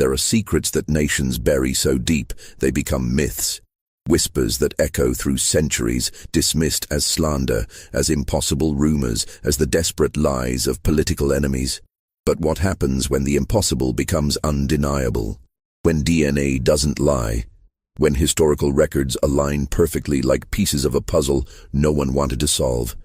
There are secrets that nations bury so deep they become myths. Whispers that echo through centuries, dismissed as slander, as impossible rumors, as the desperate lies of political enemies. But what happens when the impossible becomes undeniable? When DNA doesn't lie? When historical records align perfectly like pieces of a puzzle no one wanted to solve?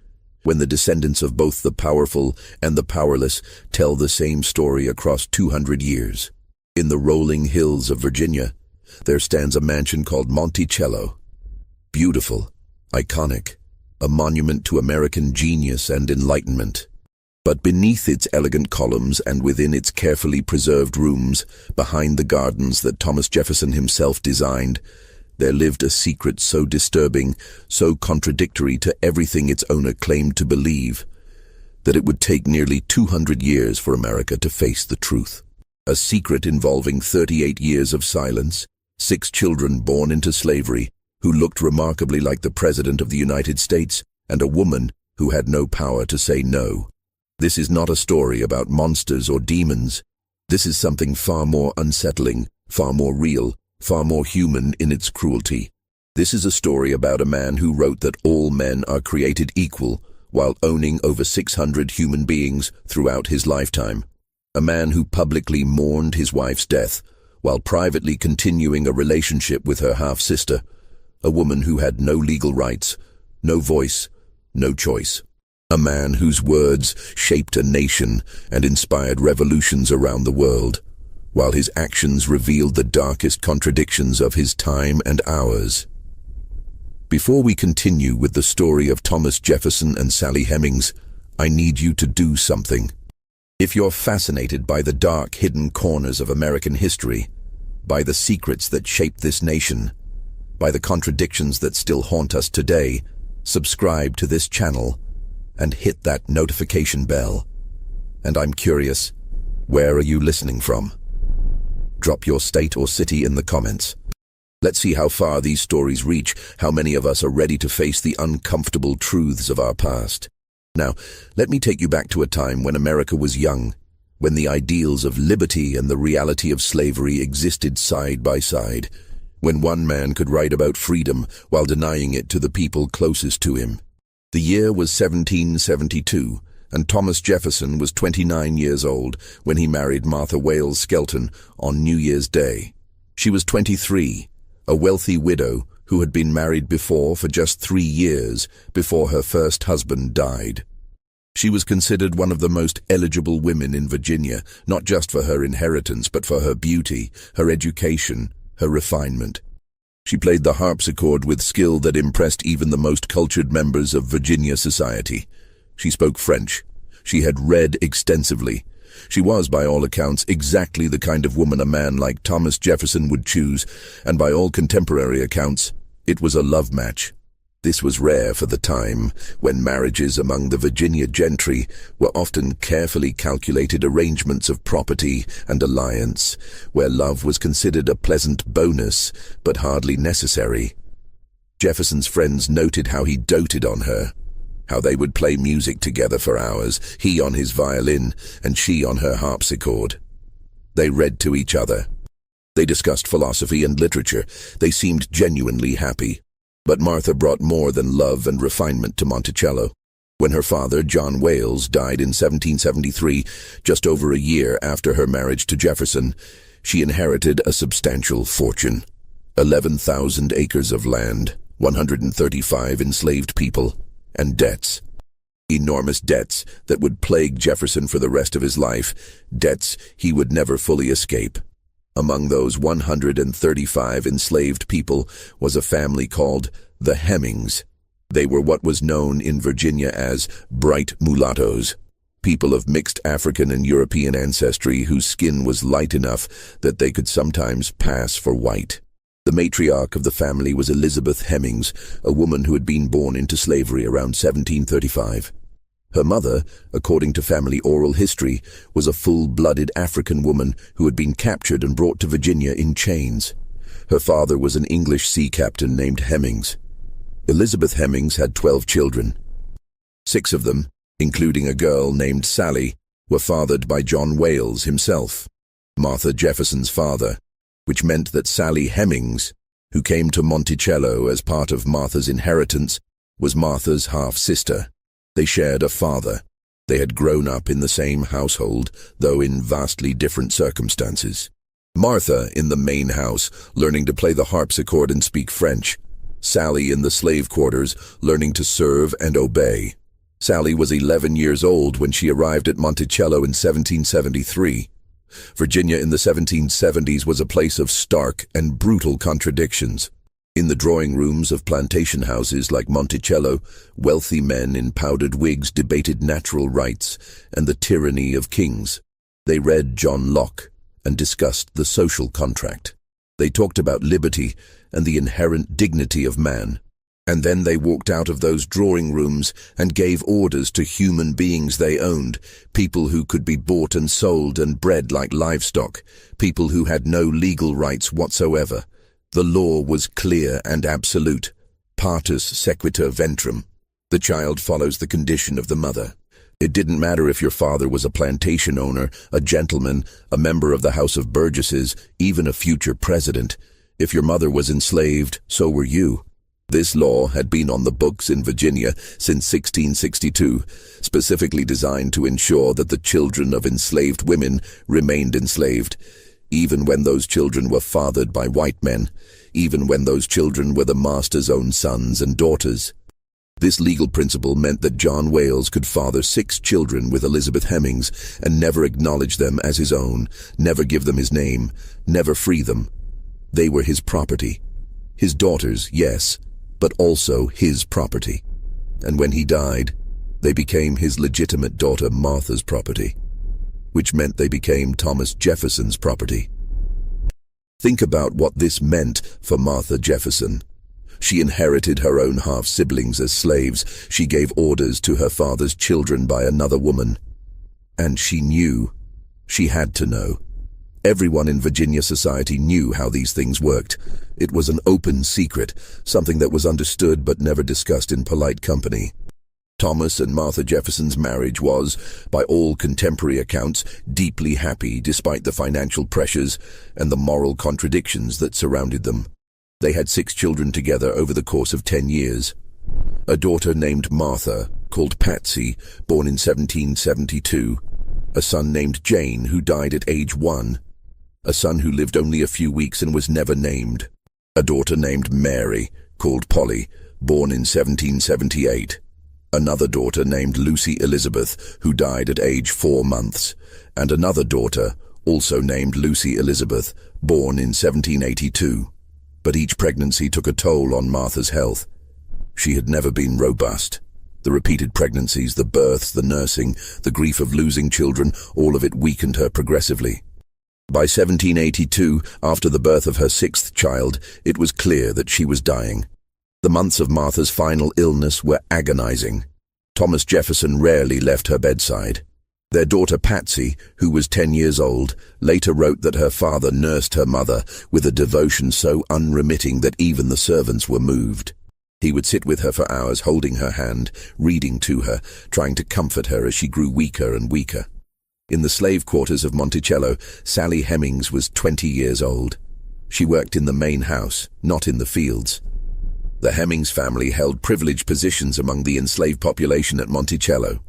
When the descendants of both the powerful and the powerless tell the same story across 200 years? In the rolling hills of Virginia, there stands a mansion called Monticello. Beautiful, iconic, a monument to American genius and enlightenment. But beneath its elegant columns and within its carefully preserved rooms, behind the gardens that Thomas Jefferson himself designed, there lived a secret so disturbing, so contradictory to everything its owner claimed to believe, that it would take nearly 200 years for America to face the truth. A secret involving 38 years of silence, 6 children born into slavery, who looked remarkably like the President of the United States, and a woman who had no power to say no. This is not a story about monsters or demons. This is something far more unsettling, far more real, far more human in its cruelty. This is a story about a man who wrote that all men are created equal, while owning over 600 human beings throughout his lifetime. A man who publicly mourned his wife's death, while privately continuing a relationship with her half-sister, a woman who had no legal rights, no voice, no choice. A man whose words shaped a nation and inspired revolutions around the world, while his actions revealed the darkest contradictions of his time and ours. Before we continue with the story of Thomas Jefferson and Sally Hemings, I need you to do something. If you're fascinated by the dark, hidden corners of American history, by the secrets that shaped this nation, by the contradictions that still haunt us today, subscribe to this channel and hit that notification bell. And I'm curious, where are you listening from? Drop your state or city in the comments. Let's see how far these stories reach, how many of us are ready to face the uncomfortable truths of our past. Now, let me take you back to a time when America was young, when the ideals of liberty and the reality of slavery existed side by side, when one man could write about freedom while denying it to the people closest to him. The year was 1772, and Thomas Jefferson was 29 years old when he married Martha Wales Skelton on New Year's Day. She was 23, a wealthy widow who had been married before for just 3 years before her first husband died. She was considered one of the most eligible women in Virginia, not just for her inheritance, but for her beauty, her education, her refinement. She played the harpsichord with skill that impressed even the most cultured members of Virginia society. She spoke French. She had read extensively. She was, by all accounts, exactly the kind of woman a man like Thomas Jefferson would choose, and by all contemporary accounts, it was a love match. This was rare for the time, when marriages among the Virginia gentry were often carefully calculated arrangements of property and alliance, where love was considered a pleasant bonus, but hardly necessary. Jefferson's friends noted how he doted on her, how they would play music together for hours, he on his violin and she on her harpsichord. They read to each other. They discussed philosophy and literature. They seemed genuinely happy. But Martha brought more than love and refinement to Monticello. When her father, John Wales, died in 1773, just over a year after her marriage to Jefferson, she inherited a substantial fortune. 11,000 acres of land, 135 enslaved people, and debts. Enormous debts that would plague Jefferson for the rest of his life, debts he would never fully escape. Among those 135 enslaved people was a family called the Hemings. They were what was known in Virginia as bright mulattoes, people of mixed African and European ancestry whose skin was light enough that they could sometimes pass for white. The matriarch of the family was Elizabeth Hemings, a woman who had been born into slavery around 1735. Her mother, according to family oral history, was a full-blooded African woman who had been captured and brought to Virginia in chains. Her father was an English sea captain named Hemings. Elizabeth Hemings had 12 children. 6 of them, including a girl named Sally, were fathered by John Wales himself. Martha Jefferson's father, which meant that Sally Hemings, who came to Monticello as part of Martha's inheritance, was Martha's half-sister. They shared a father. They had grown up in the same household, though in vastly different circumstances. Martha in the main house, learning to play the harpsichord and speak French. Sally in the slave quarters, learning to serve and obey. Sally was 11 years old when she arrived at Monticello in 1773. Virginia in the 1770s was a place of stark and brutal contradictions. In the drawing rooms of plantation houses like Monticello, wealthy men in powdered wigs debated natural rights and the tyranny of kings. They read John Locke and discussed the social contract. They talked about liberty and the inherent dignity of man. And then they walked out of those drawing rooms and gave orders to human beings they owned, people who could be bought and sold and bred like livestock, people who had no legal rights whatsoever. The law was clear and absolute. Partus sequitur ventrum. The child follows the condition of the mother. It didn't matter if your father was a plantation owner, a gentleman, a member of the House of Burgesses, even a future president. If your mother was enslaved, so were you. This law had been on the books in Virginia since 1662, specifically designed to ensure that the children of enslaved women remained enslaved, even when those children were fathered by white men, even when those children were the master's own sons and daughters. This legal principle meant that John Wales could father 6 children with Elizabeth Hemings and never acknowledge them as his own, never give them his name, never free them. They were his property. His daughters, yes, but also his property. And when he died, they became his legitimate daughter Martha's property, which meant they became Thomas Jefferson's property. Think about what this meant for Martha Jefferson. She inherited her own half-siblings as slaves. She gave orders to her father's children by another woman. And she knew. She had to know. Everyone in Virginia society knew how these things worked. It was an open secret, something that was understood but never discussed in polite company. Thomas and Martha Jefferson's marriage was, by all contemporary accounts, deeply happy despite the financial pressures and the moral contradictions that surrounded them. They had 6 children together over the course of 10 years. A daughter named Martha, called Patsy, born in 1772. A son named Jane, who died at age 1. A son who lived only a few weeks and was never named. A daughter named Mary, called Polly, born in 1778. Another daughter named Lucy Elizabeth, who died at age 4 months. And another daughter, also named Lucy Elizabeth, born in 1782. But each pregnancy took a toll on Martha's health. She had never been robust. The repeated pregnancies, the births, the nursing, the grief of losing children, all of it weakened her progressively. By 1782, after the birth of her 6th child, it was clear that she was dying. The months of Martha's final illness were agonizing. Thomas Jefferson rarely left her bedside. Their daughter Patsy, who was 10 years old, later wrote that her father nursed her mother with a devotion so unremitting that even the servants were moved. He would sit with her for hours, holding her hand, reading to her, trying to comfort her as she grew weaker and weaker. In the slave quarters of Monticello, Sally Hemings was 20 years old. She worked in the main house, not in the fields. The Hemings family held privileged positions among the enslaved population at Monticello.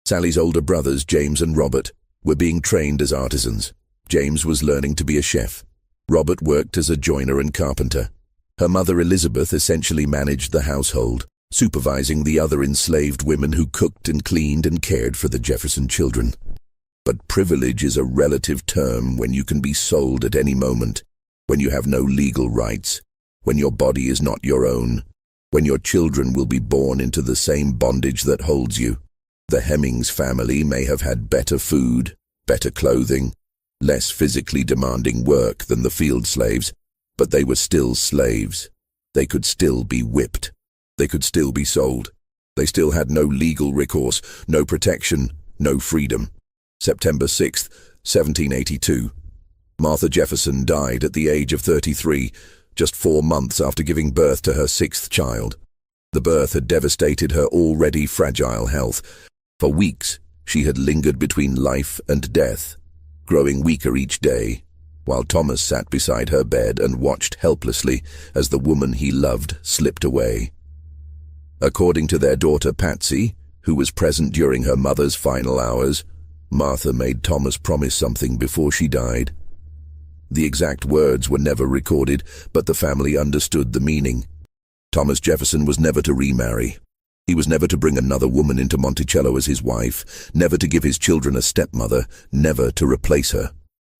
Sally's older brothers, James and Robert, were being trained as artisans. James was learning to be a chef. Robert worked as a joiner and carpenter. Her mother, Elizabeth, essentially managed the household, supervising the other enslaved women who cooked and cleaned and cared for the Jefferson children. But privilege is a relative term when you can be sold at any moment, when you have no legal rights, when your body is not your own, when your children will be born into the same bondage that holds you. The Hemings family may have had better food, better clothing, less physically demanding work than the field slaves, but they were still slaves. They could still be whipped. They could still be sold. They still had no legal recourse, no protection, no freedom. September 6, 1782. Martha Jefferson died at the age of 33, just 4 months after giving birth to her 6th child. The birth had devastated her already fragile health. For weeks, she had lingered between life and death. growing weaker each day, while Thomas sat beside her bed and watched helplessly as the woman he loved slipped away. According to their daughter Patsy, who was present during her mother's final hours, Martha made Thomas promise something before she died. The exact words were never recorded, but the family understood the meaning. Thomas Jefferson was never to remarry. He was never to bring another woman into Monticello as his wife, never to give his children a stepmother, never to replace her.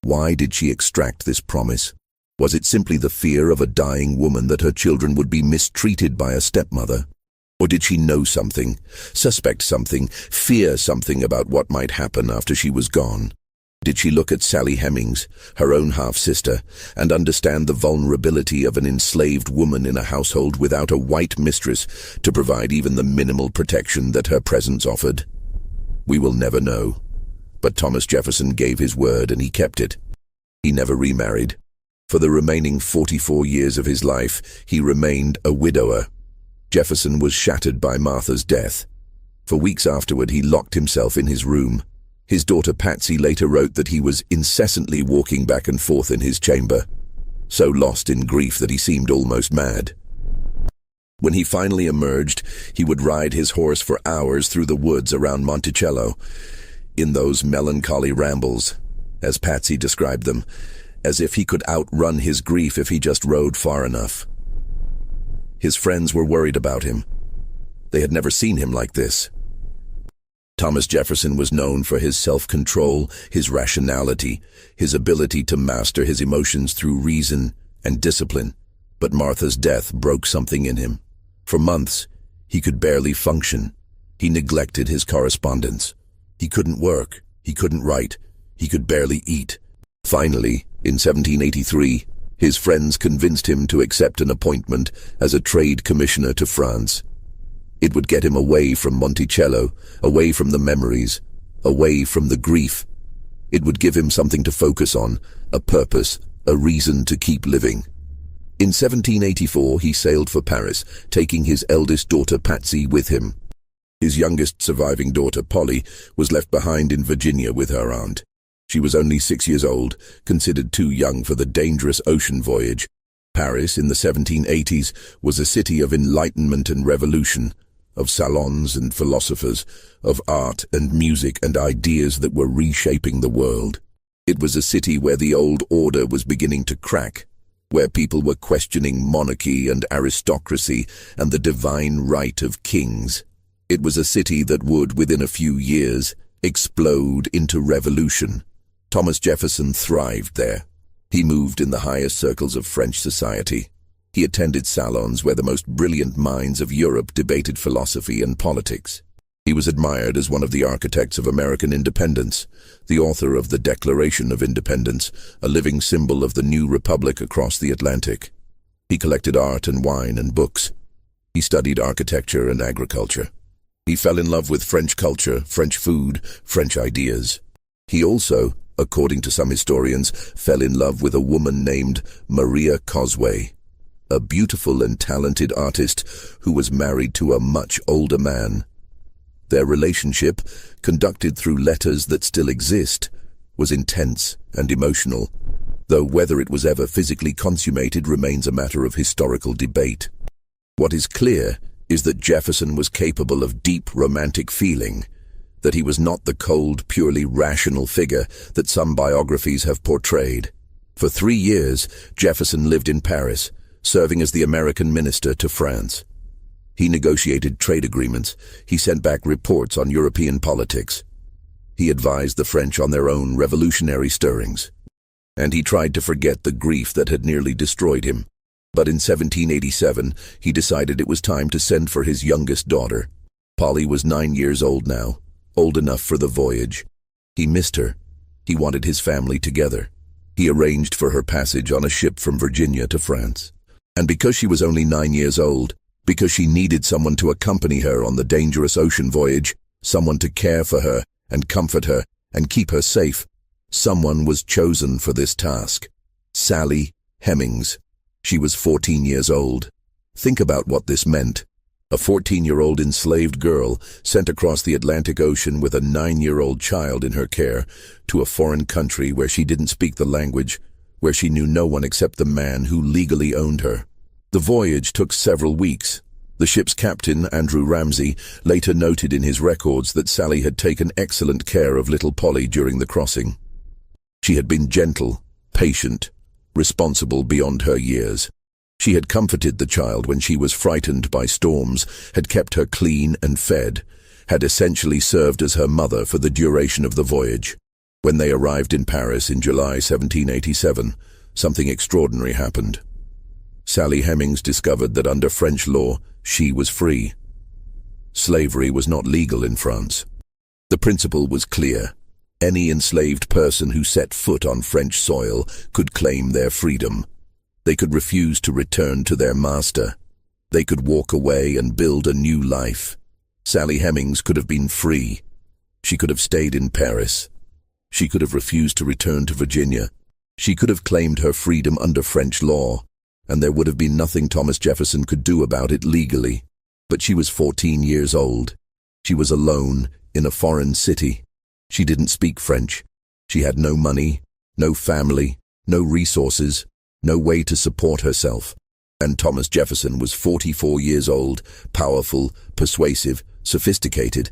Why did she extract this promise? Was it simply the fear of a dying woman that her children would be mistreated by a stepmother? Or did she know something, suspect something, fear something about what might happen after she was gone? Did she look at Sally Hemings, her own half-sister, and understand the vulnerability of an enslaved woman in a household without a white mistress to provide even the minimal protection that her presence offered? We will never know. But Thomas Jefferson gave his word and he kept it. He never remarried. For the remaining 44 years of his life, he remained a widower. Jefferson was shattered by Martha's death. For weeks afterward, he locked himself in his room. His daughter Patsy later wrote that he was incessantly walking back and forth in his chamber, so lost in grief that he seemed almost mad. When he finally emerged, he would ride his horse for hours through the woods around Monticello, in those melancholy rambles, as Patsy described them, as if he could outrun his grief if he just rode far enough. His friends were worried about him. They had never seen him like this. Thomas Jefferson was known for his self-control, his rationality, his ability to master his emotions through reason and discipline. But Martha's death broke something in him. For months, he could barely function. He neglected his correspondence. He couldn't work. He couldn't write. He could barely eat. Finally, in 1783, his friends convinced him to accept an appointment as a trade commissioner to France. It would get him away from Monticello, away from the memories, away from the grief. It would give him something to focus on, a purpose, a reason to keep living. In 1784, he sailed for Paris, taking his eldest daughter Patsy with him. His youngest surviving daughter, Polly, was left behind in Virginia with her aunt. She was only 6 years old, considered too young for the dangerous ocean voyage. Paris, in the 1780s, was a city of enlightenment and revolution, of salons and philosophers, of art and music and ideas that were reshaping the world. It was a city where the old order was beginning to crack, where people were questioning monarchy and aristocracy and the divine right of kings. It was a city that would, within a few years, explode into revolution. Thomas Jefferson thrived there. He moved in the highest circles of French society. He attended salons where the most brilliant minds of Europe debated philosophy and politics. He was admired as one of the architects of American independence, the author of the Declaration of Independence, a living symbol of the new republic across the Atlantic. He collected art and wine and books. He studied architecture and agriculture. He fell in love with French culture, French food, French ideas. He also, according to some historians, fell in love with a woman named Maria Cosway, a beautiful and talented artist who was married to a much older man. Their relationship, conducted through letters that still exist, was intense and emotional, though whether it was ever physically consummated remains a matter of historical debate. What is clear is that Jefferson was capable of deep romantic feeling, that he was not the cold, purely rational figure that some biographies have portrayed. For 3 years, Jefferson lived in Paris, serving as the American minister to France. He negotiated trade agreements. He sent back reports on European politics. He advised the French on their own revolutionary stirrings. And he tried to forget the grief that had nearly destroyed him. But in 1787, he decided it was time to send for his youngest daughter. Polly was 9 years old now, old enough for the voyage. He missed her. He wanted his family together. He arranged for her passage on a ship from Virginia to France. And because she was only 9 years old, because she needed someone to accompany her on the dangerous ocean voyage, someone to care for her and comfort her and keep her safe, someone was chosen for this task. Sally Hemings. She was 14 years old. Think about what this meant. a 14-year-old enslaved girl sent across the Atlantic Ocean with a 9-year-old child in her care to a foreign country where she didn't speak the language, where she knew no one except the man who legally owned her. The voyage took several weeks. The ship's captain, Andrew Ramsey, later noted in his records that Sally had taken excellent care of little Polly during the crossing. She had been gentle, patient, responsible beyond her years. She had comforted the child when she was frightened by storms, had kept her clean and fed, had essentially served as her mother for the duration of the voyage. When they arrived in Paris in July 1787, something extraordinary happened. Sally Hemings discovered that under French law, she was free. Slavery was not legal in France. The principle was clear. Any enslaved person who set foot on French soil could claim their freedom. They could refuse to return to their master. They could walk away and build a new life. Sally Hemings could have been free. She could have stayed in Paris. She could have refused to return to Virginia. She could have claimed her freedom under French law, and there would have been nothing Thomas Jefferson could do about it legally. But she was 14 years old. She was alone in a foreign city. She didn't speak French. She had no money, no family, no resources, no way to support herself. And Thomas Jefferson was 44 years old, powerful, persuasive, sophisticated.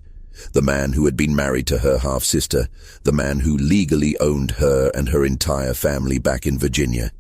The man who had been married to her half-sister, the man who legally owned her and her entire family back in Virginia.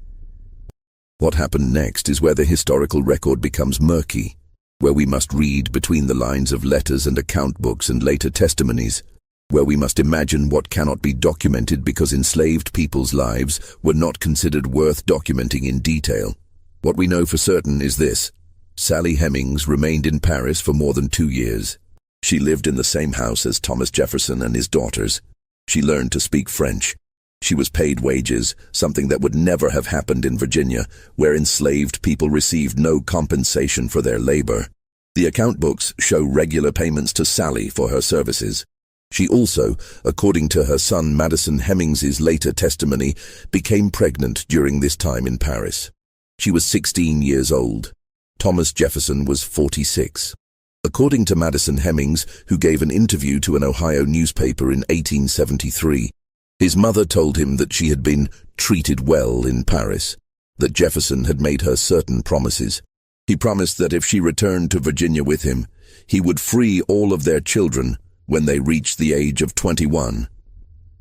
What happened next is where the historical record becomes murky, where we must read between the lines of letters and account books and later testimonies, where we must imagine what cannot be documented because enslaved people's lives were not considered worth documenting in detail. What we know for certain is this: Sally Hemings remained in Paris for more than 2 years. She lived in the same house as Thomas Jefferson and his daughters. She learned to speak French. She was paid wages, something that would never have happened in Virginia, where enslaved people received no compensation for their labor. The account books show regular payments to Sally for her services. She also, according to her son Madison Hemings's later testimony, became pregnant during this time in Paris. She was 16 years old. Thomas Jefferson was 46. According to Madison Hemings, who gave an interview to an Ohio newspaper in 1873, his mother told him that she had been treated well in Paris, that Jefferson had made her certain promises. He promised that if she returned to Virginia with him, he would free all of their children when they reached the age of 21.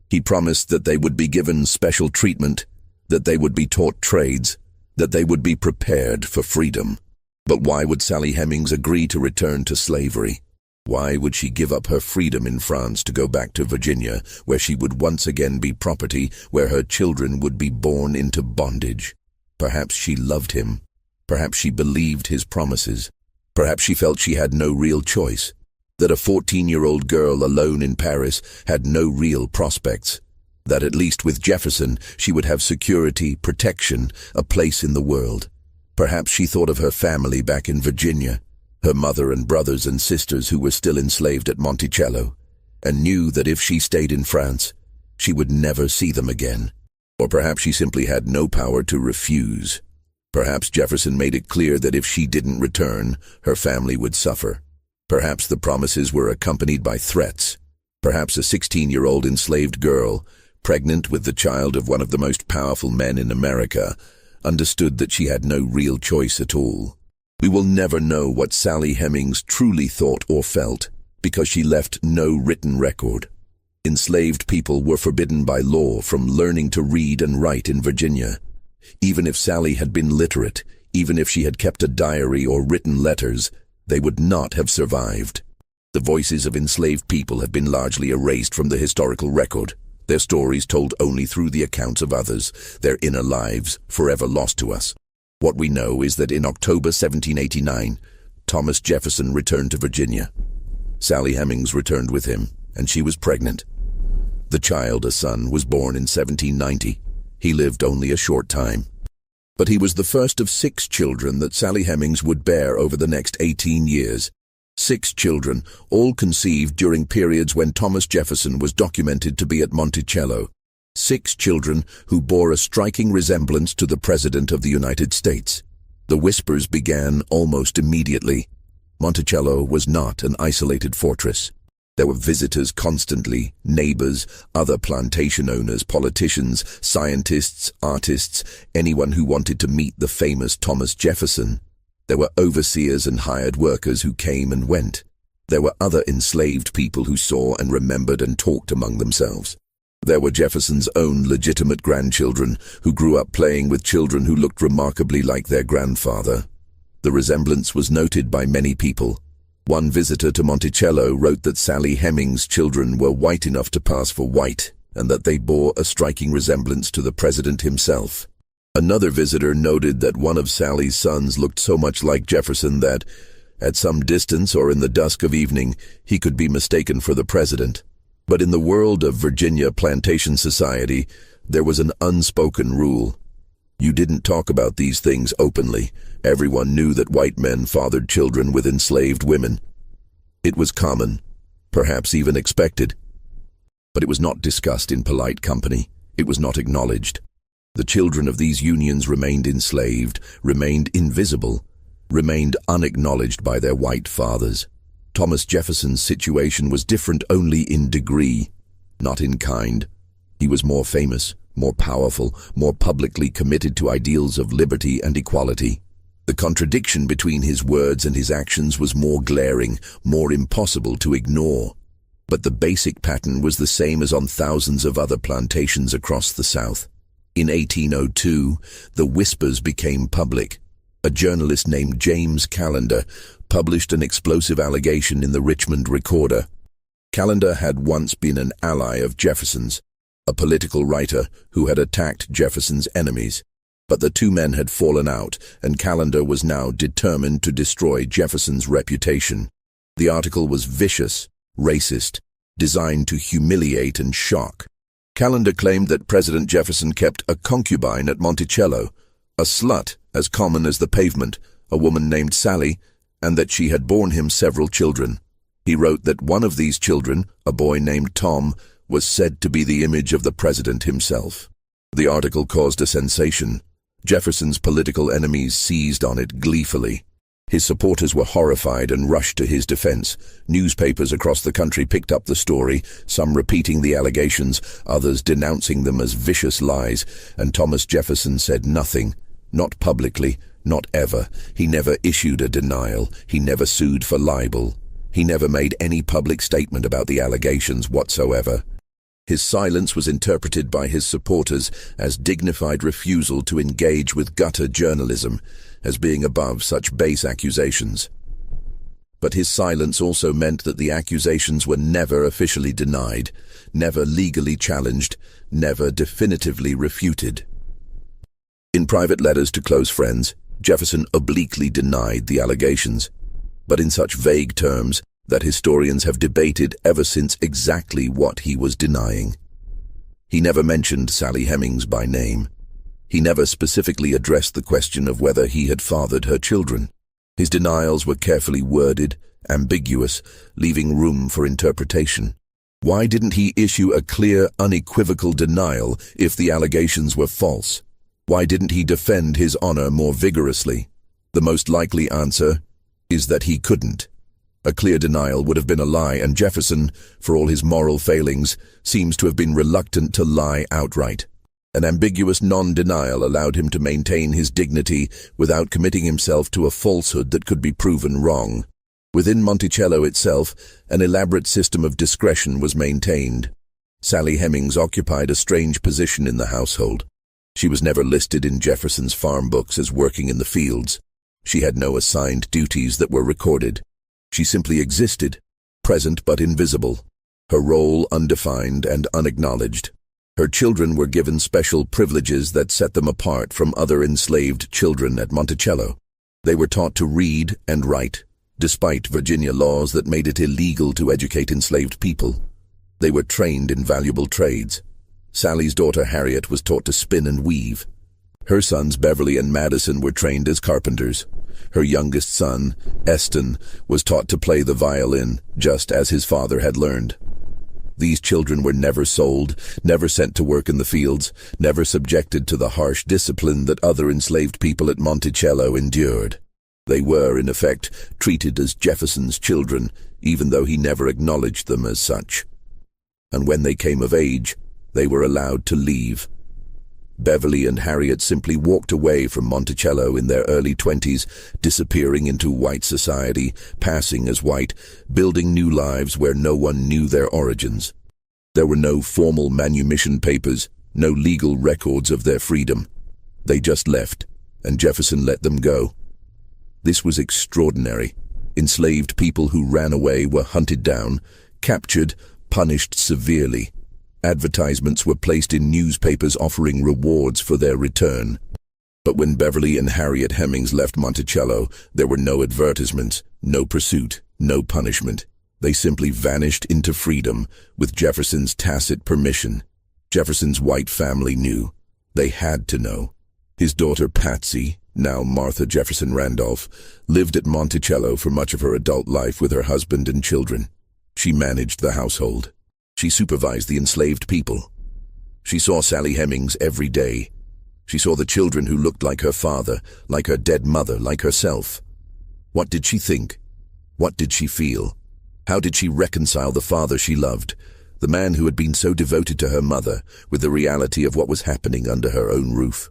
He promised that they would be given special treatment, that they would be taught trades, that they would be prepared for freedom. But why would Sally Hemings agree to return to slavery? Why would she give up her freedom in France to go back to Virginia, where she would once again be property, where her children would be born into bondage? Perhaps she loved him. Perhaps she believed his promises. Perhaps she felt she had no real choice, that a 14-year-old girl alone in Paris had no real prospects, that at least with Jefferson she would have security, protection, a place in the world. Perhaps she thought of her family back in Virginia, her mother and brothers and sisters who were still enslaved at Monticello, and knew that if she stayed in France, she would never see them again. Or perhaps she simply had no power to refuse. Perhaps Jefferson made it clear that if she didn't return, her family would suffer. Perhaps the promises were accompanied by threats. Perhaps a 16-year-old enslaved girl, pregnant with the child of one of the most powerful men in America, understood that she had no real choice at all. We will never know what Sally Hemings truly thought or felt, because she left no written record. Enslaved people were forbidden by law from learning to read and write in Virginia. Even if Sally had been literate, even if she had kept a diary or written letters, they would not have survived. The voices of enslaved people have been largely erased from the historical record, their stories told only through the accounts of others, their inner lives forever lost to us. What we know is that in October 1789, Thomas Jefferson returned to Virginia. Sally Hemings returned with him, and she was pregnant. The child, a son, was born in 1790. He lived only a short time. But he was the first of 6 children that Sally Hemings would bear over the next 18 years. 6 children, all conceived during periods when Thomas Jefferson was documented to be at Monticello. 6 children who bore a striking resemblance to the President of the United States. The whispers began almost immediately. Monticello was not an isolated fortress. There were visitors constantly, neighbors, other plantation owners, politicians, scientists, artists, anyone who wanted to meet the famous Thomas Jefferson. There were overseers and hired workers who came and went. There were other enslaved people who saw and remembered and talked among themselves. There were Jefferson's own legitimate grandchildren who grew up playing with children who looked remarkably like their grandfather. The resemblance was noted by many people. One visitor to Monticello wrote that Sally Hemings' children were white enough to pass for white, and that they bore a striking resemblance to the president himself. Another visitor noted that one of Sally's sons looked so much like Jefferson that, at some distance or in the dusk of evening, he could be mistaken for the president. But in the world of Virginia plantation society, there was an unspoken rule. You didn't talk about these things openly. Everyone knew that white men fathered children with enslaved women. It was common, perhaps even expected. But it was not discussed in polite company. It was not acknowledged. The children of these unions remained enslaved, remained invisible, remained unacknowledged by their white fathers. Thomas Jefferson's situation was different only in degree, not in kind. He was more famous, more powerful, more publicly committed to ideals of liberty and equality. The contradiction between his words and his actions was more glaring, more impossible to ignore. But the basic pattern was the same as on thousands of other plantations across the South. In 1802, the whispers became public. A journalist named James Callender published an explosive allegation in the Richmond Recorder. Callender had once been an ally of Jefferson's, a political writer who had attacked Jefferson's enemies. But the two men had fallen out, and Callender was now determined to destroy Jefferson's reputation. The article was vicious, racist, designed to humiliate and shock. Callender claimed that President Jefferson kept a concubine at Monticello, a slut as common as the pavement, a woman named Sally, and that she had borne him several children. He wrote that one of these children, a boy named Tom, was said to be the image of the president himself. The article caused a sensation. Jefferson's political enemies seized on it gleefully. His supporters were horrified and rushed to his defense. Newspapers across the country picked up the story, some repeating the allegations, others denouncing them as vicious lies, and Thomas Jefferson said nothing, not publicly, not ever. He never issued a denial. He never sued for libel. He never made any public statement about the allegations whatsoever. His silence was interpreted by his supporters as dignified refusal to engage with gutter journalism, as being above such base accusations. But his silence also meant that the accusations were never officially denied, never legally challenged, never definitively refuted. In private letters to close friends, Jefferson obliquely denied the allegations, but in such vague terms that historians have debated ever since exactly what he was denying. He never mentioned Sally Hemings by name. He never specifically addressed the question of whether he had fathered her children. His denials were carefully worded, ambiguous, leaving room for interpretation. Why didn't he issue a clear, unequivocal denial if the allegations were false? Why didn't he defend his honor more vigorously? The most likely answer is that he couldn't. A clear denial would have been a lie, and Jefferson, for all his moral failings, seems to have been reluctant to lie outright. An ambiguous non-denial allowed him to maintain his dignity without committing himself to a falsehood that could be proven wrong. Within Monticello itself, an elaborate system of discretion was maintained. Sally Hemings occupied a strange position in the household. She was never listed in Jefferson's farm books as working in the fields. She had no assigned duties that were recorded. She simply existed, present but invisible, her role undefined and unacknowledged. Her children were given special privileges that set them apart from other enslaved children at Monticello. They were taught to read and write, despite Virginia laws that made it illegal to educate enslaved people. They were trained in valuable trades. Sally's daughter Harriet was taught to spin and weave. Her sons Beverly and Madison were trained as carpenters. Her youngest son, Eston, was taught to play the violin, just as his father had learned. These children were never sold, never sent to work in the fields, never subjected to the harsh discipline that other enslaved people at Monticello endured. They were, in effect, treated as Jefferson's children, even though he never acknowledged them as such. And when they came of age, they were allowed to leave. Beverly and Harriet simply walked away from Monticello in their early 20s, disappearing into white society, passing as white, building new lives where no one knew their origins. There were no formal manumission papers, no legal records of their freedom. They just left, and Jefferson let them go. This was extraordinary. Enslaved people who ran away were hunted down, captured, punished severely. Advertisements were placed in newspapers offering rewards for their return. But when Beverly and Harriet Hemings left Monticello, there were no advertisements, no pursuit, no punishment. They simply vanished into freedom, with Jefferson's tacit permission. Jefferson's white family knew. They had to know. His daughter Patsy, now Martha Jefferson Randolph, lived at Monticello for much of her adult life with her husband and children. She managed the household. She supervised the enslaved people. She saw Sally Hemings every day. She saw the children who looked like her father, like her dead mother, like herself. What did she think? What did she feel? How did she reconcile the father she loved, the man who had been so devoted to her mother, with the reality of what was happening under her own roof?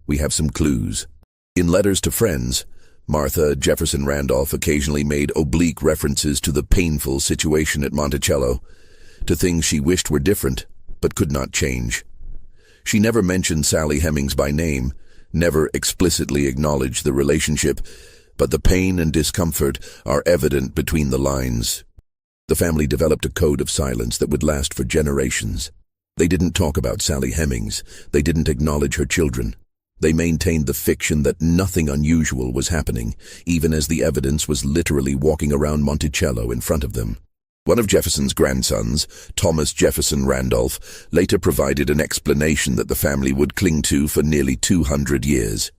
We have some clues. In letters to friends, Martha Jefferson Randolph occasionally made oblique references to the painful situation at Monticello, to things she wished were different, but could not change. She never mentioned Sally Hemings by name, never explicitly acknowledged the relationship, but the pain and discomfort are evident between the lines. The family developed a code of silence that would last for generations. They didn't talk about Sally Hemings. They didn't acknowledge her children. They maintained the fiction that nothing unusual was happening, even as the evidence was literally walking around Monticello in front of them. One of Jefferson's grandsons, Thomas Jefferson Randolph, later provided an explanation that the family would cling to for nearly 200 years.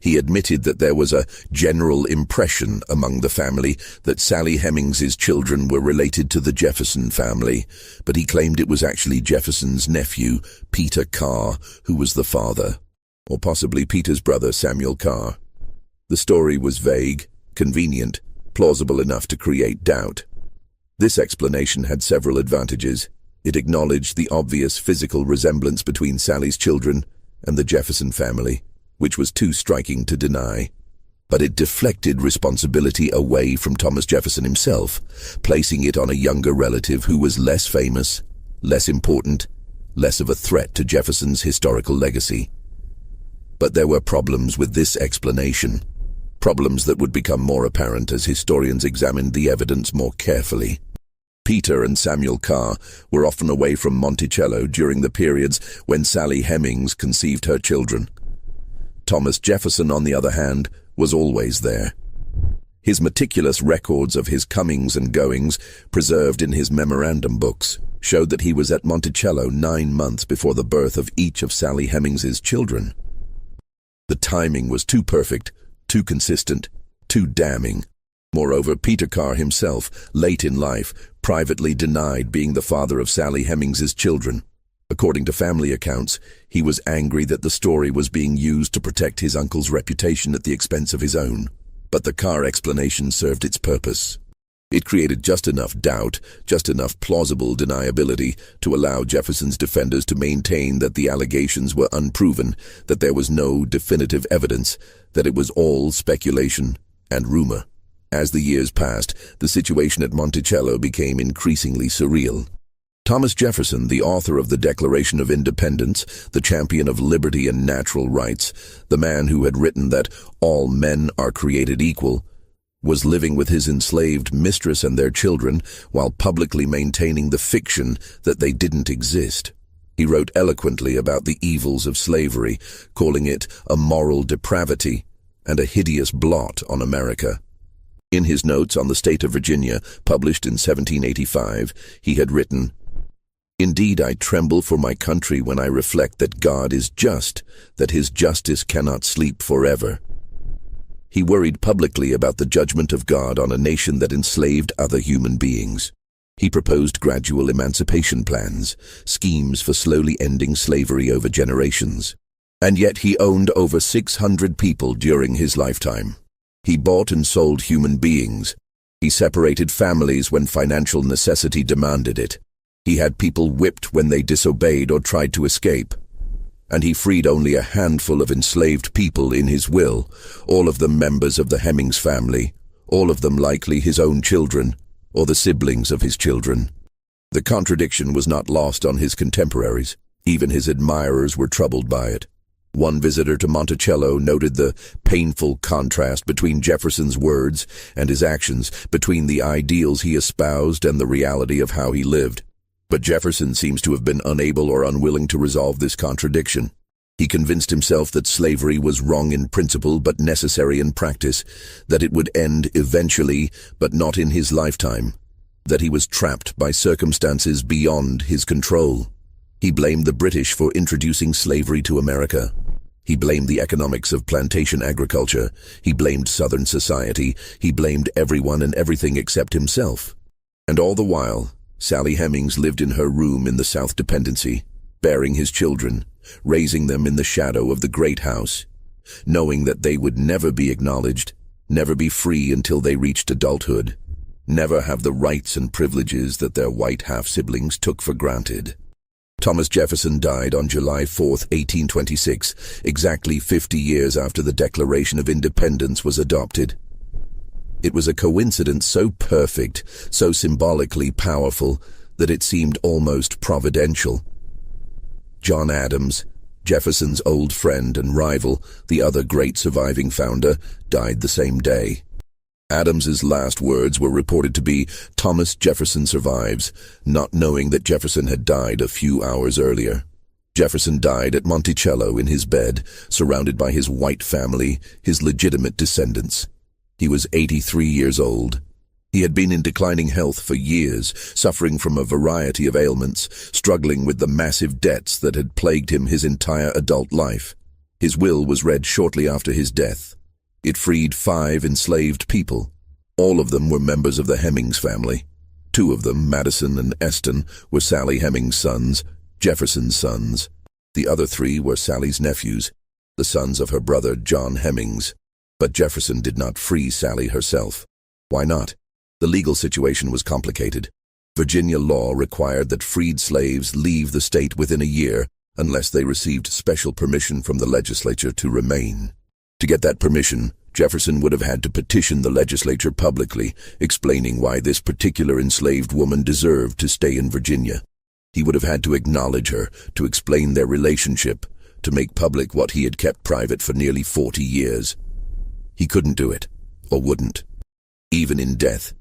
He admitted that there was a general impression among the family that Sally Hemings's children were related to the Jefferson family, but he claimed it was actually Jefferson's nephew, Peter Carr, who was the father, or possibly Peter's brother, Samuel Carr. The story was vague, convenient, plausible enough to create doubt. This explanation had several advantages. It acknowledged the obvious physical resemblance between Sally's children and the Jefferson family, which was too striking to deny. But it deflected responsibility away from Thomas Jefferson himself, placing it on a younger relative who was less famous, less important, less of a threat to Jefferson's historical legacy. But there were problems with this explanation, problems that would become more apparent as historians examined the evidence more carefully. Peter and Samuel Carr were often away from Monticello during the periods when Sally Hemings conceived her children. Thomas Jefferson, on the other hand, was always there. His meticulous records of his comings and goings, preserved in his memorandum books, showed that he was at Monticello 9 months before the birth of each of Sally Hemings's children. The timing was too perfect, too consistent, too damning. Moreover, Peter Carr himself, late in life, privately denied being the father of Sally Hemings's children. According to family accounts, he was angry that the story was being used to protect his uncle's reputation at the expense of his own. But the Carr explanation served its purpose. It created just enough doubt, just enough plausible deniability to allow Jefferson's defenders to maintain that the allegations were unproven, that there was no definitive evidence, that it was all speculation and rumor. As the years passed, the situation at Monticello became increasingly surreal. Thomas Jefferson, the author of the Declaration of Independence, the champion of liberty and natural rights, the man who had written that all men are created equal, was living with his enslaved mistress and their children while publicly maintaining the fiction that they didn't exist. He wrote eloquently about the evils of slavery, calling it a moral depravity and a hideous blot on America. In his notes on the state of Virginia, published in 1785, he had written, "Indeed, I tremble for my country when I reflect that God is just, that his justice cannot sleep forever." He worried publicly about the judgment of God on a nation that enslaved other human beings. He proposed gradual emancipation plans, schemes for slowly ending slavery over generations. And yet he owned over 600 people during his lifetime. He bought and sold human beings. He separated families when financial necessity demanded it. He had people whipped when they disobeyed or tried to escape. And he freed only a handful of enslaved people in his will, all of them members of the Hemmings family, all of them likely his own children, or the siblings of his children. The contradiction was not lost on his contemporaries. Even his admirers were troubled by it. One visitor to Monticello noted the painful contrast between Jefferson's words and his actions, between the ideals he espoused and the reality of how he lived. But Jefferson seems to have been unable or unwilling to resolve this contradiction. He convinced himself that slavery was wrong in principle but necessary in practice, that it would end eventually but not in his lifetime, that he was trapped by circumstances beyond his control. He blamed the British for introducing slavery to America. He blamed the economics of plantation agriculture. He blamed Southern society. He blamed everyone and everything except himself. And all the while, Sally Hemings lived in her room in the South Dependency, bearing his children, raising them in the shadow of the great house, knowing that they would never be acknowledged, never be free until they reached adulthood, never have the rights and privileges that their white half-siblings took for granted. Thomas Jefferson died on July 4, 1826, exactly 50 years after the Declaration of Independence was adopted. It was a coincidence so perfect, so symbolically powerful, that it seemed almost providential. John Adams, Jefferson's old friend and rival, the other great surviving founder, died the same day. Adams's last words were reported to be, "Thomas Jefferson survives," not knowing that Jefferson had died a few hours earlier. Jefferson died at Monticello in his bed, surrounded by his white family, his legitimate descendants. He was 83 years old. He had been in declining health for years, suffering from a variety of ailments, struggling with the massive debts that had plagued him his entire adult life. His will was read shortly after his death. It freed 5 enslaved people. All of them were members of the Hemings family. 2 of them, Madison and Eston, were Sally Hemings' sons, Jefferson's sons. The other 3 were Sally's nephews, the sons of her brother John Hemings. But Jefferson did not free Sally herself. Why not? The legal situation was complicated. Virginia law required that freed slaves leave the state within a year unless they received special permission from the legislature to remain. To get that permission, Jefferson would have had to petition the legislature publicly, explaining why this particular enslaved woman deserved to stay in Virginia. He would have had to acknowledge her, to explain their relationship, to make public what he had kept private for nearly 40 years. He couldn't do it, or wouldn't. Even in death,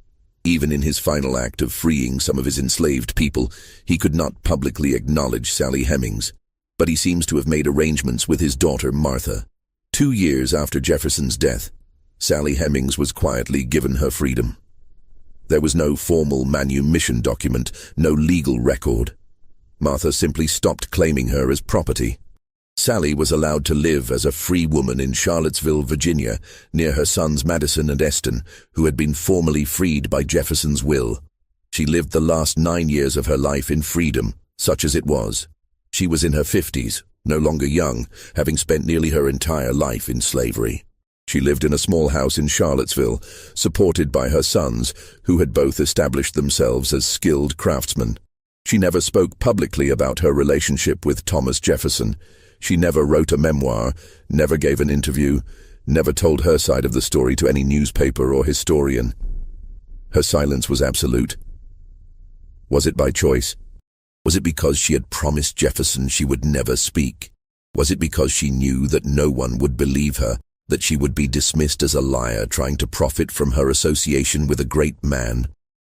even in his final act of freeing some of his enslaved people, he could not publicly acknowledge Sally Hemings. But he seems to have made arrangements with his daughter Martha. 2 years after Jefferson's death, Sally Hemings was quietly given her freedom. There was no formal manumission document, no legal record. Martha simply stopped claiming her as property. Sally was allowed to live as a free woman in Charlottesville, Virginia, near her sons Madison and Eston, who had been formally freed by Jefferson's will. She lived the last 9 years of her life in freedom, such as it was. She was in her 50s, no longer young, having spent nearly her entire life in slavery. She lived in a small house in Charlottesville, supported by her sons, who had both established themselves as skilled craftsmen. She never spoke publicly about her relationship with Thomas Jefferson. She never wrote a memoir, never gave an interview, never told her side of the story to any newspaper or historian. Her silence was absolute. Was it by choice? Was it because she had promised Jefferson she would never speak? Was it because she knew that no one would believe her, that she would be dismissed as a liar trying to profit from her association with a great man?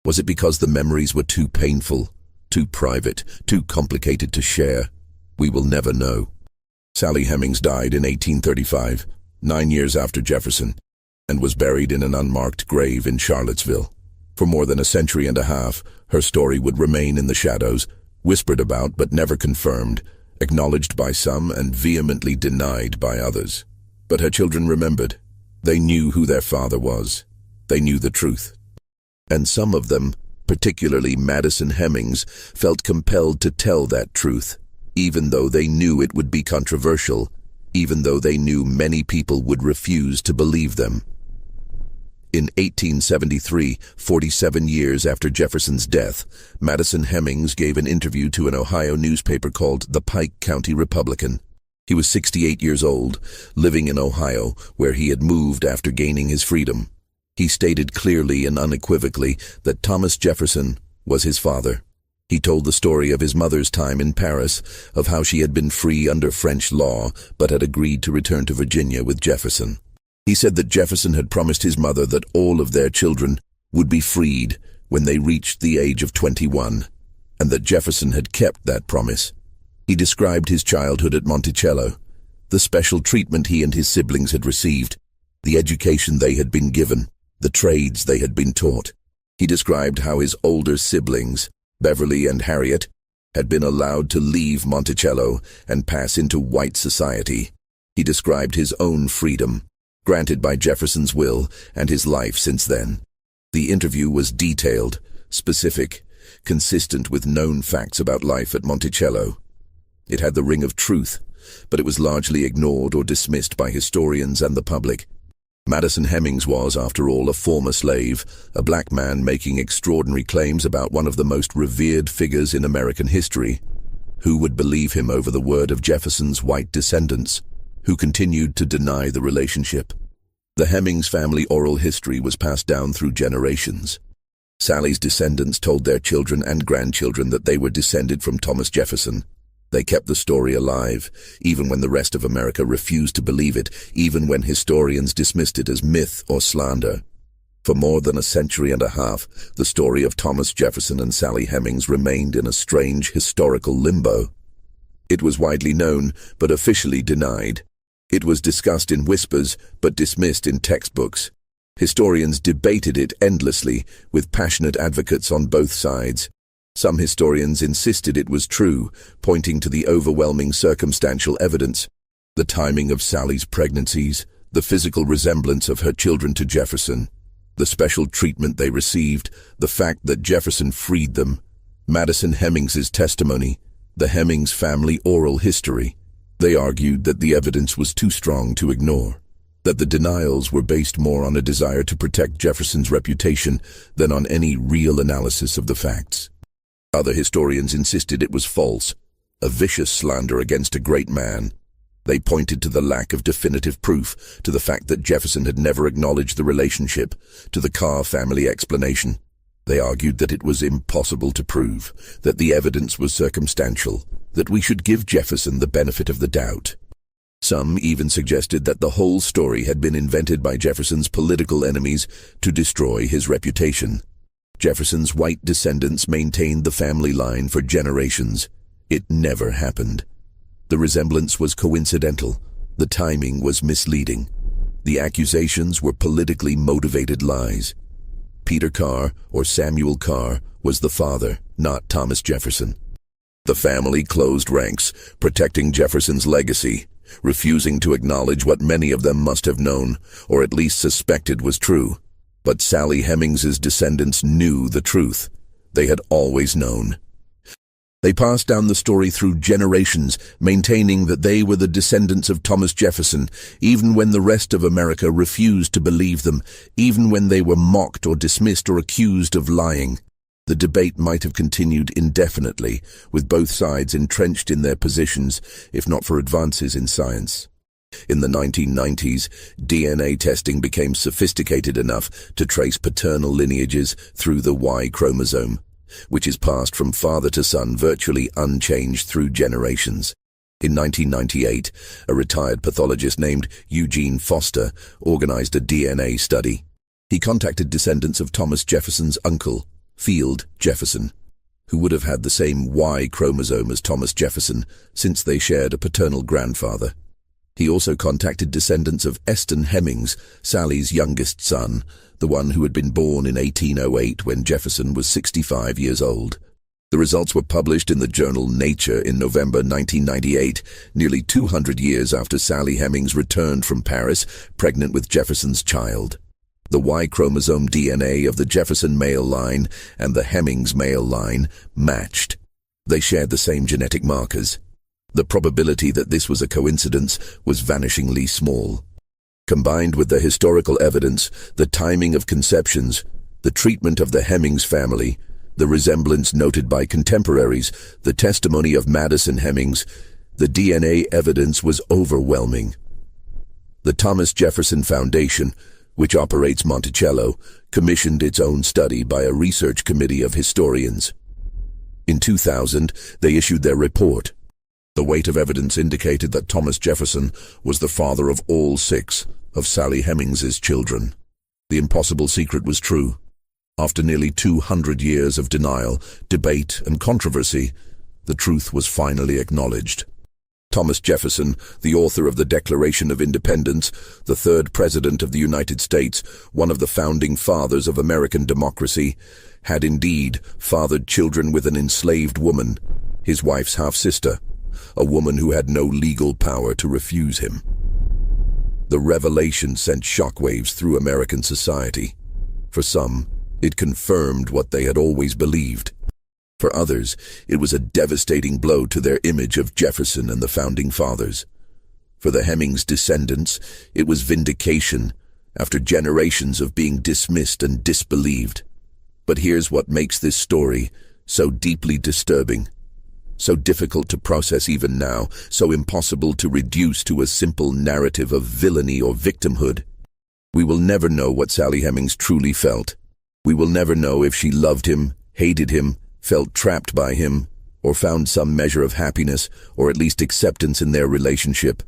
Was it because the memories were too painful, too private, too complicated to share? We will never know. Sally Hemings died in 1835, 9 years after Jefferson, and was buried in an unmarked grave in Charlottesville. For more than a century and a half, her story would remain in the shadows, whispered about but never confirmed, acknowledged by some and vehemently denied by others. But her children remembered. They knew who their father was. They knew the truth. And some of them, particularly Madison Hemings, felt compelled to tell that truth, even though they knew it would be controversial, even though they knew many people would refuse to believe them. In 1873, 47 years after Jefferson's death, Madison Hemmings gave an interview to an Ohio newspaper called the Pike County Republican. He was 68 years old, living in Ohio, where he had moved after gaining his freedom. He stated clearly and unequivocally that Thomas Jefferson was his father. He told the story of his mother's time in Paris, of how she had been free under French law, but had agreed to return to Virginia with Jefferson. He said that Jefferson had promised his mother that all of their children would be freed when they reached the age of 21, and that Jefferson had kept that promise. He described his childhood at Monticello, the special treatment he and his siblings had received, the education they had been given, the trades they had been taught. He described how his older siblings, Beverly and Harriet, had been allowed to leave Monticello and pass into white society. He described his own freedom, granted by Jefferson's will, and his life since then. The interview was detailed, specific, consistent with known facts about life at Monticello. It had the ring of truth, but it was largely ignored or dismissed by historians and the public. Madison Hemmings was, after all, a former slave, a black man making extraordinary claims about one of the most revered figures in American history. Who would believe him over the word of Jefferson's white descendants, who continued to deny the relationship? The Hemmings family oral history was passed down through generations. Sally's descendants told their children and grandchildren that they were descended from Thomas Jefferson. They kept the story alive, even when the rest of America refused to believe it, even when historians dismissed it as myth or slander. For more than a century and a half, the story of Thomas Jefferson and Sally Hemings remained in a strange historical limbo. It was widely known, but officially denied. It was discussed in whispers, but dismissed in textbooks. Historians debated it endlessly, with passionate advocates on both sides. Some historians insisted it was true, pointing to the overwhelming circumstantial evidence, the timing of Sally's pregnancies, the physical resemblance of her children to Jefferson, the special treatment they received, the fact that Jefferson freed them, Madison Hemmings's testimony, the Hemmings family oral history. They argued that the evidence was too strong to ignore, that the denials were based more on a desire to protect Jefferson's reputation than on any real analysis of the facts. Other historians insisted it was false, a vicious slander against a great man. They pointed to the lack of definitive proof, to the fact that Jefferson had never acknowledged the relationship, to the Carr family explanation. They argued that it was impossible to prove, that the evidence was circumstantial, that we should give Jefferson the benefit of the doubt. Some even suggested that the whole story had been invented by Jefferson's political enemies to destroy his reputation. Jefferson's white descendants maintained the family line for generations. It never happened. The resemblance was coincidental. The timing was misleading. The accusations were politically motivated lies. Peter Carr, or Samuel Carr, was the father, not Thomas Jefferson. The family closed ranks, protecting Jefferson's legacy, refusing to acknowledge what many of them must have known, or at least suspected was true. But Sally Hemings's descendants knew the truth. They had always known. They passed down the story through generations, maintaining that they were the descendants of Thomas Jefferson, even when the rest of America refused to believe them, even when they were mocked or dismissed or accused of lying. The debate might have continued indefinitely, with both sides entrenched in their positions, if not for advances in science. In the 1990s, DNA testing became sophisticated enough to trace paternal lineages through the Y chromosome, which is passed from father to son virtually unchanged through generations. In 1998, a retired pathologist named Eugene Foster organized a DNA study. He contacted descendants of Thomas Jefferson's uncle, Field Jefferson, who would have had the same Y chromosome as Thomas Jefferson since they shared a paternal grandfather. He also contacted descendants of Eston Hemmings, Sally's youngest son, the one who had been born in 1808 when Jefferson was 65 years old. The results were published in the journal Nature in November 1998, nearly 200 years after Sally Hemings returned from Paris, pregnant with Jefferson's child. The Y chromosome DNA of the Jefferson male line and the Hemings male line matched. They shared the same genetic markers. The probability that this was a coincidence was vanishingly small. Combined with the historical evidence, the timing of conceptions, the treatment of the Hemings family, the resemblance noted by contemporaries, the testimony of Madison Hemings, the DNA evidence was overwhelming. The Thomas Jefferson Foundation, which operates Monticello, commissioned its own study by a research committee of historians. In 2000, they issued their report. The weight of evidence indicated that Thomas Jefferson was the father of all 6 of Sally Hemings's children. The impossible secret was true. After nearly 200 years of denial, debate, and controversy, the truth was finally acknowledged. Thomas Jefferson, the author of the Declaration of Independence, the 3rd President of the United States, one of the founding fathers of American democracy, had indeed fathered children with an enslaved woman, his wife's half-sister, a woman who had no legal power to refuse him. The revelation sent shockwaves through American society. For some, it confirmed what they had always believed. For others, it was a devastating blow to their image of Jefferson and the Founding Fathers. For the Hemings descendants, it was vindication after generations of being dismissed and disbelieved. But here's what makes this story so deeply disturbing, so difficult to process even now, so impossible to reduce to a simple narrative of villainy or victimhood. We will never know what Sally Hemings truly felt. We will never know if she loved him, hated him, felt trapped by him, or found some measure of happiness, or at least acceptance in their relationship.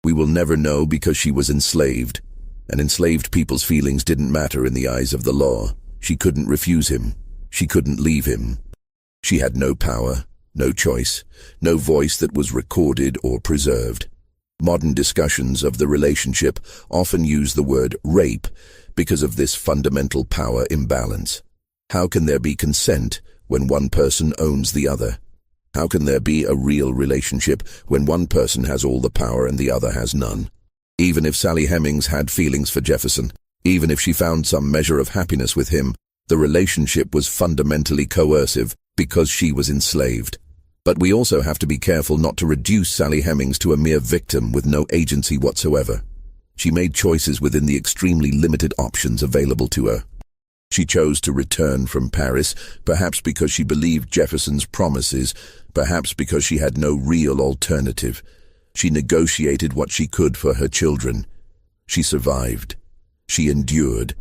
We will never know because she was enslaved, and enslaved people's feelings didn't matter in the eyes of the law. She couldn't refuse him. She couldn't leave him. She had no power, no choice, no voice that was recorded or preserved. Modern discussions of the relationship often use the word rape because of this fundamental power imbalance. How can there be consent when one person owns the other? How can there be a real relationship when one person has all the power and the other has none? Even if Sally Hemings had feelings for Jefferson, even if she found some measure of happiness with him, the relationship was fundamentally coercive because she was enslaved. But we also have to be careful not to reduce Sally Hemings to a mere victim with no agency whatsoever. She made choices within the extremely limited options available to her. She chose to return from Paris, perhaps because she believed Jefferson's promises, perhaps because she had no real alternative. She negotiated what she could for her children. She survived. She endured.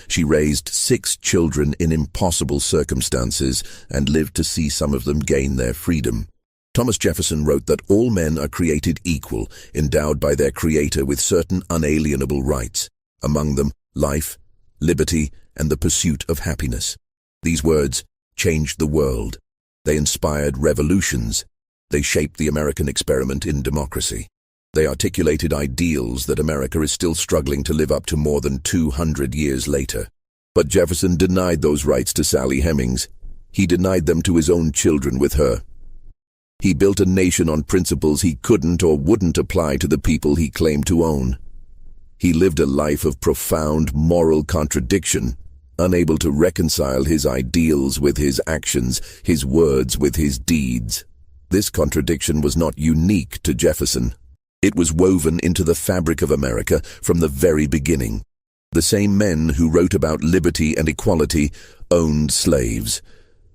She raised 6 children in impossible circumstances and lived to see some of them gain their freedom. Thomas Jefferson wrote that all men are created equal, endowed by their Creator with certain unalienable rights, among them life, liberty, and the pursuit of happiness. These words changed the world. They inspired revolutions. They shaped the American experiment in democracy. They articulated ideals that America is still struggling to live up to more than 200 years later. But Jefferson denied those rights to Sally Hemings. He denied them to his own children with her. He built a nation on principles he couldn't or wouldn't apply to the people he claimed to own. He lived a life of profound moral contradiction, unable to reconcile his ideals with his actions, his words with his deeds. This contradiction was not unique to Jefferson. It was woven into the fabric of America from the very beginning. The same men who wrote about liberty and equality owned slaves.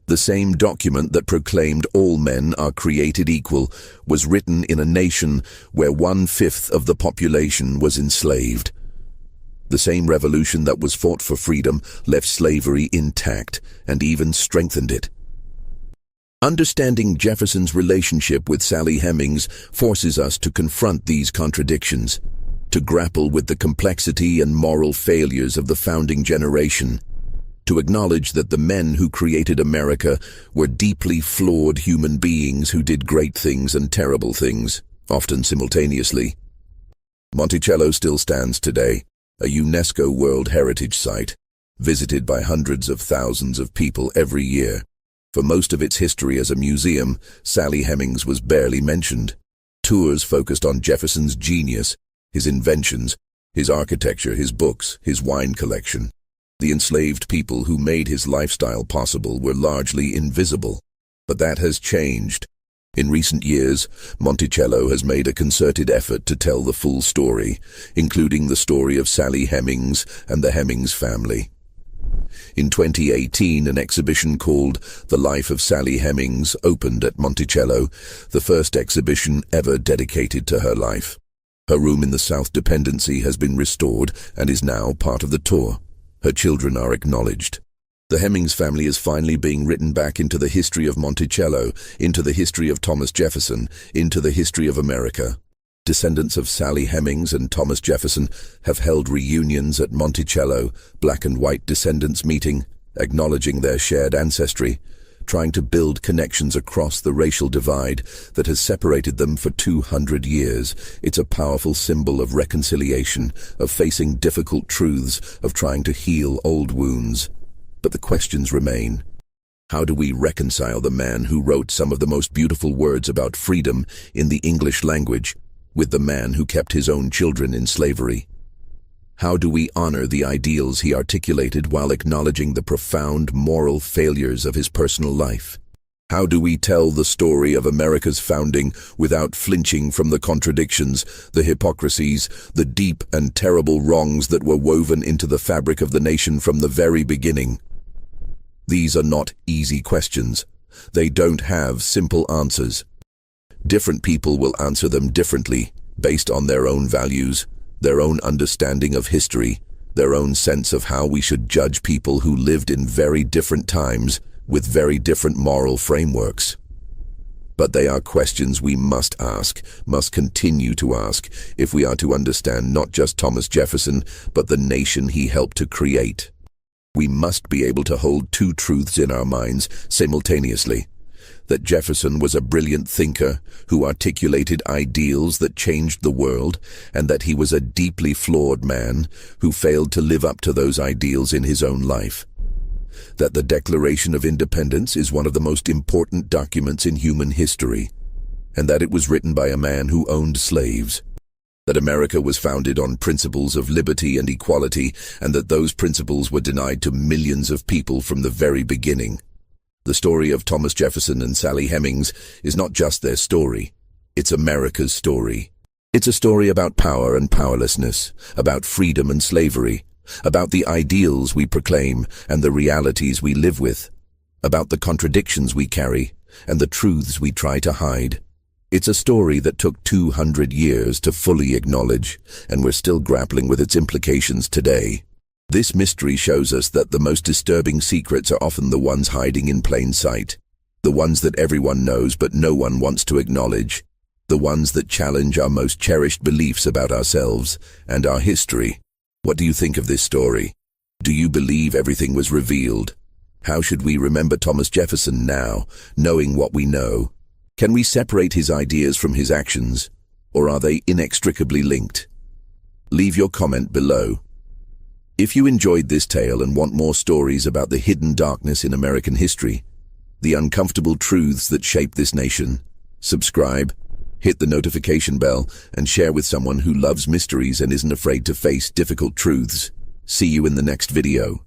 The same document that proclaimed all men are created equal was written in a nation where 1/5 of the population was enslaved. The same revolution that was fought for freedom left slavery intact and even strengthened it. Understanding Jefferson's relationship with Sally Hemings forces us to confront these contradictions, to grapple with the complexity and moral failures of the founding generation, to acknowledge that the men who created America were deeply flawed human beings who did great things and terrible things, often simultaneously. Monticello still stands today, a UNESCO World Heritage Site, visited by hundreds of thousands of people every year. For most of its history as a museum, Sally Hemings was barely mentioned. Tours focused on Jefferson's genius, his inventions, his architecture, his books, his wine collection. The enslaved people who made his lifestyle possible were largely invisible. But that has changed. In recent years, Monticello has made a concerted effort to tell the full story, including the story of Sally Hemings and the Hemings family. In 2018, an exhibition called The Life of Sally Hemings opened at Monticello, the first exhibition ever dedicated to her life. Her room in the South Dependency has been restored and is now part of the tour. Her children are acknowledged. The Hemings family is finally being written back into the history of Monticello, into the history of Thomas Jefferson, into the history of America. Descendants of Sally Hemings and Thomas Jefferson have held reunions at Monticello, black and white descendants meeting, acknowledging their shared ancestry, trying to build connections across the racial divide that has separated them for 200 years. It's a powerful symbol of reconciliation, of facing difficult truths, of trying to heal old wounds. But the questions remain. How do we reconcile the man who wrote some of the most beautiful words about freedom in the English language with the man who kept his own children in slavery? How do we honor the ideals he articulated while acknowledging the profound moral failures of his personal life? How do we tell the story of America's founding without flinching from the contradictions, the hypocrisies, the deep and terrible wrongs that were woven into the fabric of the nation from the very beginning? These are not easy questions. They don't have simple answers. Different people will answer them differently, based on their own values, their own understanding of history, their own sense of how we should judge people who lived in very different times with very different moral frameworks. But they are questions we must ask, must continue to ask, if we are to understand not just Thomas Jefferson, but the nation he helped to create. We must be able to hold two truths in our minds simultaneously: that Jefferson was a brilliant thinker who articulated ideals that changed the world, and that he was a deeply flawed man who failed to live up to those ideals in his own life. That the Declaration of Independence is one of the most important documents in human history, and that it was written by a man who owned slaves. That America was founded on principles of liberty and equality, and that those principles were denied to millions of people from the very beginning. The story of Thomas Jefferson and Sally Hemings is not just their story, it's America's story. It's a story about power and powerlessness, about freedom and slavery, about the ideals we proclaim and the realities we live with, about the contradictions we carry and the truths we try to hide. It's a story that took 200 years to fully acknowledge, and we're still grappling with its implications today. This mystery shows us that the most disturbing secrets are often the ones hiding in plain sight, the ones that everyone knows but no one wants to acknowledge, the ones that challenge our most cherished beliefs about ourselves and our history. What do you think of this story? Do you believe everything was revealed? How should we remember Thomas Jefferson now, knowing what we know? Can we separate his ideas from his actions, or are they inextricably linked? Leave your comment below. If you enjoyed this tale and want more stories about the hidden darkness in American history, the uncomfortable truths that shape this nation, subscribe, hit the notification bell, and share with someone who loves mysteries and isn't afraid to face difficult truths. See you in the next video.